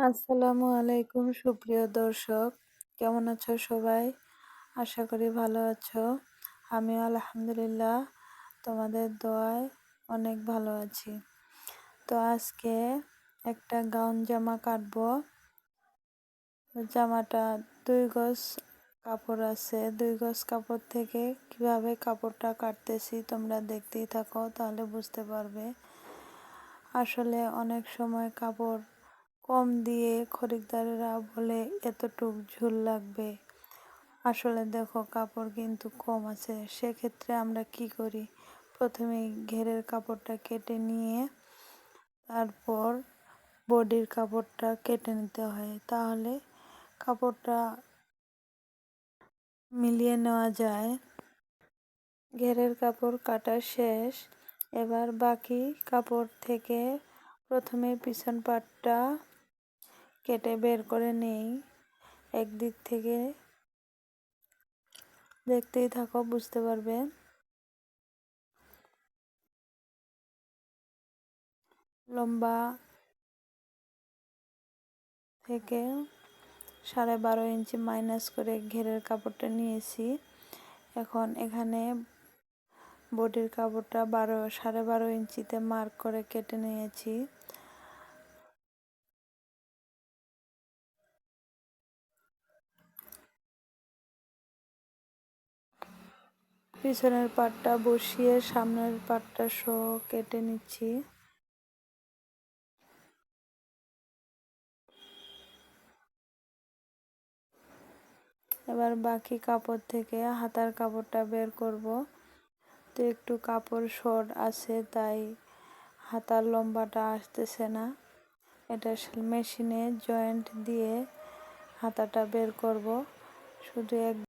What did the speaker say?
আসসালামু আলাইকুম সুপ্রিয় দর্শক, কেমন আছো সবাই? আশা করি ভালো আছো। আমি আলহামদুলিল্লাহ তোমাদের দোয়ায় অনেক ভালো আছি। তো আজকে একটা গাউন জামা কাটবো। জামাটা 2 গজ কাপড় আছে। 2 গজ কাপড় থেকে কিভাবে কাপড়টা কাটতেছি তোমরা দেখতেই থাকো, তাহলে বুঝতে পারবে। আসলে অনেক সময় কাপড় কম দিয়ে খরিদ্দারেরা বলে এতটুক ঝুল লাগবে। আসলে দেখো কাপড় কিন্তু কম আছে, সেক্ষেত্রে আমরা কি করি, প্রথমেই ঘেরের কাপড়টা কেটে নিয়ে তারপর বডির কাপড়টা কেটে নিতে হয়, তাহলে কাপড়টা মিলিয়ে নেওয়া যায়। ঘেরের কাপড় কাটা শেষ। এবার বাকি কাপড় থেকে প্রথমে পিছন পাটটা কেটে বের করে নেই। একদিক থেকে দেখতেই থাকো, বুঝতে পারবে। লম্বা থেকে 12.5 ইঞ্চি মাইনাস করে ঘেরের কাপড়টা নিয়েছি। এখন এখানে বডির কাপড়টা 12.5 ইঞ্চিতে মার্ক করে কেটে নিয়েছি। পিছনের পাটটা বসিয়ে সামনের পাটটা সহ কেটে নিচ্ছি। এবার বাকি কাপড় থেকে হাতার কাপড়টা বের করব। তো একটু কাপড় শর্ট আছে, তাই হাতার লম্বাটা আসতেছে না। এটা মেশিনে জয়েন্ট দিয়ে হাতাটা বের করব। শুধু এক